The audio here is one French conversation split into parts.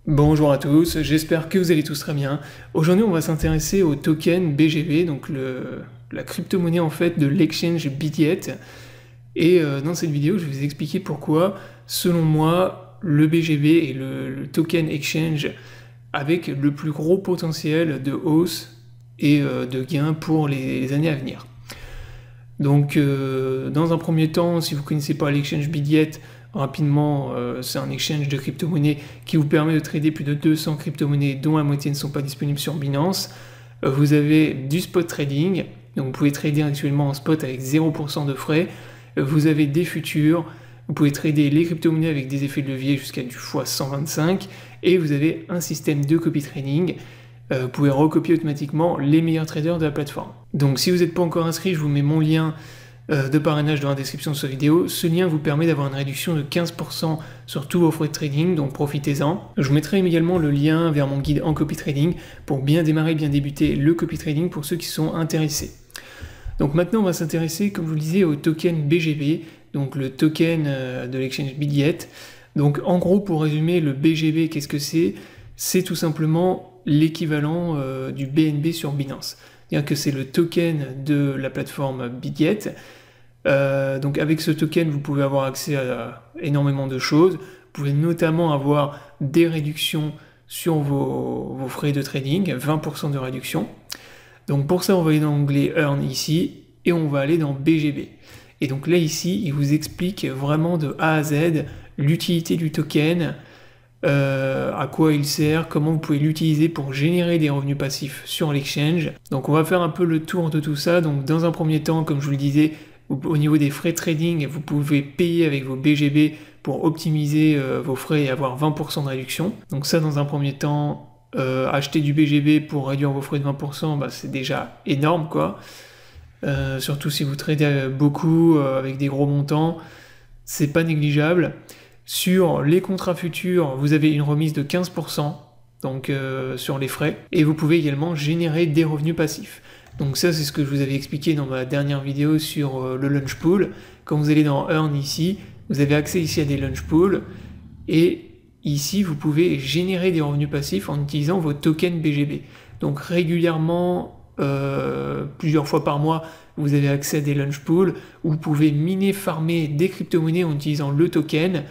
Bonjour à tous, j'espère que vous allez tous très bien. Aujourd'hui on va s'intéresser au token BGB, donc la crypto-monnaie en fait de l'exchange Bitget. Et dans cette vidéo je vais vous expliquer pourquoi, selon moi, le BGB est le token exchange avec le plus gros potentiel de hausse et de gain pour les années à venir. Donc dans un premier temps, si vous ne connaissez pas l'exchange Bitget, rapidement, c'est un exchange de crypto-monnaies qui vous permet de trader plus de 200 crypto-monnaies dont la moitié ne sont pas disponibles sur Binance. Vous avez du spot trading, donc vous pouvez trader actuellement en spot avec 0% de frais. Vous avez des futurs, vous pouvez trader les crypto-monnaies avec des effets de levier jusqu'à du x125, et vous avez un système de copy trading. Vous pouvez recopier automatiquement les meilleurs traders de la plateforme. Donc si vous n'êtes pas encore inscrit, je vous mets mon lien de parrainage dans la description de cette vidéo. Ce lien vous permet d'avoir une réduction de 15% sur tous vos frais de trading, donc profitez-en. Je vous mettrai également le lien vers mon guide en copy trading pour bien démarrer, bien débuter le copy trading pour ceux qui sont intéressés. Donc maintenant on va s'intéresser, comme je vous le disais, au token BGB, donc le token de l'exchange Bitget. Donc en gros, pour résumer, le BGB, qu'est-ce que c'est? C'est tout simplement l'équivalent du BNB sur Binance. C'est-à-dire que c'est le token de la plateforme Bitget. Donc avec ce token, vous pouvez avoir accès à énormément de choses. Vous pouvez notamment avoir des réductions sur vos frais de trading, 20% de réduction. Donc pour ça, on va aller dans l'onglet Earn ici, et on va aller dans BGB. Et donc là, ici, il vous explique vraiment de A à Z l'utilité du token, à quoi il sert, comment vous pouvez l'utiliser pour générer des revenus passifs sur l'exchange. Donc on va faire un peu le tour de tout ça. Donc dans un premier temps, comme je vous le disais, au niveau des frais de trading, vous pouvez payer avec vos BGB pour optimiser vos frais et avoir 20% de réduction. Donc ça, dans un premier temps, acheter du BGB pour réduire vos frais de 20%, bah, c'est déjà énorme, quoi. Surtout si vous tradez beaucoup avec des gros montants, c'est pas négligeable. Sur les contrats futurs, vous avez une remise de 15%, donc sur les frais, et vous pouvez également générer des revenus passifs. Donc ça, c'est ce que je vous avais expliqué dans ma dernière vidéo sur le launch pool. Quand vous allez dans Earn ici, vous avez accès ici à des launch pools, et ici, vous pouvez générer des revenus passifs en utilisant vos tokens BGB. Donc régulièrement, plusieurs fois par mois, vous avez accès à des launch pools où vous pouvez miner, farmer des crypto-monnaies en utilisant le token,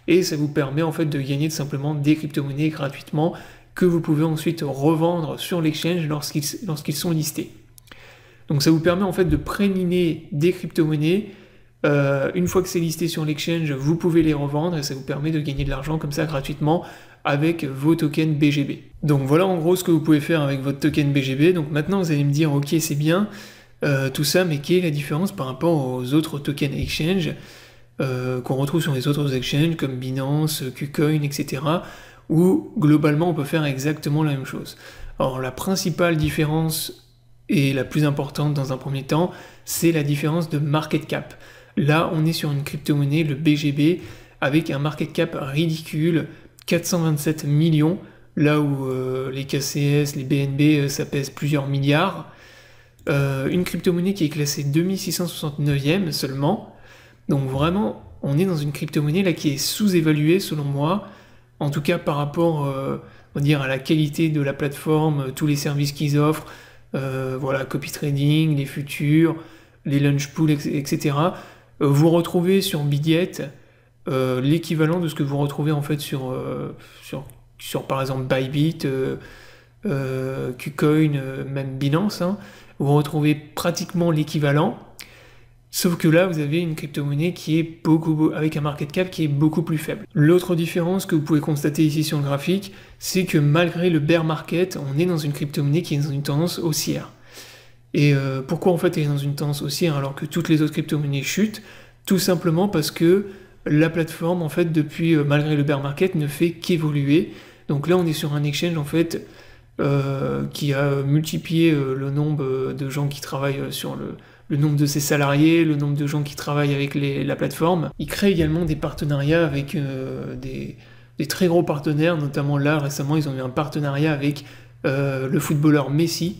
et ça vous permet en fait de gagner tout simplement des crypto-monnaies gratuitement que vous pouvez ensuite revendre sur l'exchange lorsqu'ils sont listés. Donc ça vous permet en fait de pré-miner des crypto-monnaies. Une fois que c'est listé sur l'exchange, vous pouvez les revendre et ça vous permet de gagner de l'argent comme ça gratuitement avec vos tokens BGB. Donc voilà en gros ce que vous pouvez faire avec votre token BGB. Donc maintenant vous allez me dire ok, c'est bien tout ça, mais quelle est la différence par rapport aux autres tokens exchange qu'on retrouve sur les autres exchanges comme Binance, KuCoin, etc. où globalement on peut faire exactement la même chose. Alors la principale différence et la plus importante dans un premier temps, c'est la différence de market cap. Là, on est sur une crypto-monnaie, le BGB, avec un market cap ridicule, 427 millions, là où les KCS, les BNB, ça pèse plusieurs milliards. Une crypto-monnaie qui est classée 2669e seulement. Donc vraiment, on est dans une crypto-monnaie là qui est sous-évaluée selon moi, en tout cas par rapport on va dire, à la qualité de la plateforme, tous les services qu'ils offrent, voilà, copy trading, les futurs, les launch pools, etc. Vous retrouvez sur Bitget l'équivalent de ce que vous retrouvez en fait sur par exemple Bybit, KuCoin, même Binance, hein. Vous retrouvez pratiquement l'équivalent, sauf que là vous avez une crypto-monnaie qui est avec un market cap qui est beaucoup plus faible. L'autre différence que vous pouvez constater ici sur le graphique, c'est que malgré le bear market, on est dans une crypto-monnaie qui est dans une tendance haussière. Et pourquoi en fait elle est dans une tendance haussière alors que toutes les autres crypto-monnaies chutent? Tout simplement parce que la plateforme en fait depuis malgré le bear market ne fait qu'évoluer. Donc là on est sur un exchange en fait qui a multiplié le nombre de gens qui travaillent sur le nombre de ses salariés, le nombre de gens qui travaillent avec la plateforme. Il crée également des partenariats avec des très gros partenaires, notamment là récemment ils ont eu un partenariat avec le footballeur Messi.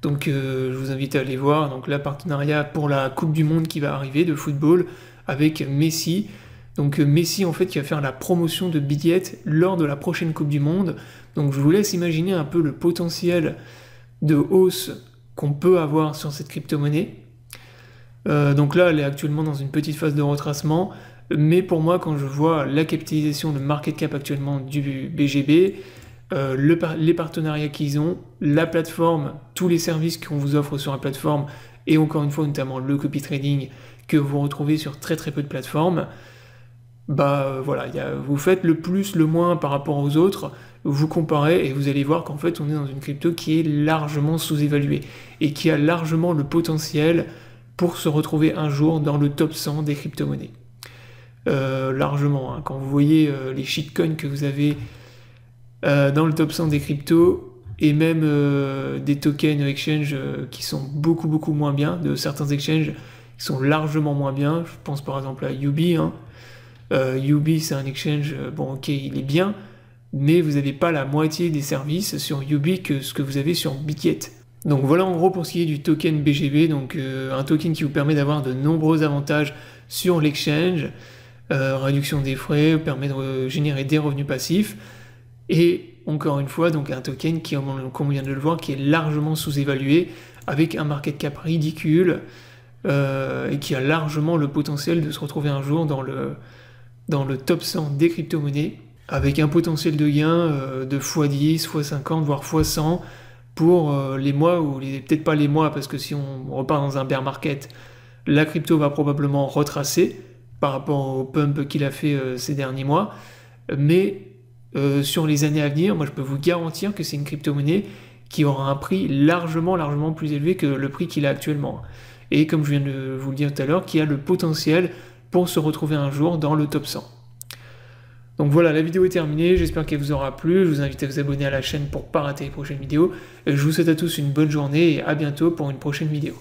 Donc je vous invite à aller voir, donc là partenariat pour la Coupe du Monde qui va arriver de football avec Messi. Donc Messi en fait qui va faire la promotion de Bidiet lors de la prochaine Coupe du Monde. Donc je vous laisse imaginer un peu le potentiel de hausse qu'on peut avoir sur cette crypto-monnaie. Donc là elle est actuellement dans une petite phase de retracement, mais pour moi quand je vois la capitalisation, le market cap actuellement du BGB, les partenariats qu'ils ont, la plateforme, tous les services qu'on vous offre sur la plateforme, et encore une fois notamment le copy trading que vous retrouvez sur très peu de plateformes, bah voilà, vous faites le plus, le moins par rapport aux autres, vous comparez et vous allez voir qu'en fait on est dans une crypto qui est largement sous-évaluée et qui a largement le potentiel pour se retrouver un jour dans le top 100 des crypto-monnaies. Largement, hein. Quand vous voyez les shitcoins que vous avez dans le top 100 des cryptos, et même des tokens exchange qui sont beaucoup moins bien, de certains exchanges qui sont largement moins bien, je pense par exemple à Ubi, hein. Ubi c'est un exchange, bon ok il est bien, mais vous n'avez pas la moitié des services sur Ubi que ce que vous avez sur Bidiet. Donc voilà en gros pour ce qui est du token BGB, donc un token qui vous permet d'avoir de nombreux avantages sur l'exchange, réduction des frais, permet de générer des revenus passifs, et encore une fois donc un token qui, comme on vient de le voir, qui est largement sous-évalué, avec un market cap ridicule, et qui a largement le potentiel de se retrouver un jour dans le top 100 des crypto-monnaies, avec un potentiel de gain de x10, x50, voire x100 pour les mois, ou peut-être pas les mois, parce que si on repart dans un bear market, la crypto va probablement retracer par rapport au pump qu'il a fait ces derniers mois, mais sur les années à venir, moi je peux vous garantir que c'est une crypto-monnaie qui aura un prix largement plus élevé que le prix qu'il a actuellement. Et comme je viens de vous le dire tout à l'heure, qui a le potentiel pour se retrouver un jour dans le top 100. Donc voilà, la vidéo est terminée, j'espère qu'elle vous aura plu, je vous invite à vous abonner à la chaîne pour ne pas rater les prochaines vidéos. Je vous souhaite à tous une bonne journée et à bientôt pour une prochaine vidéo.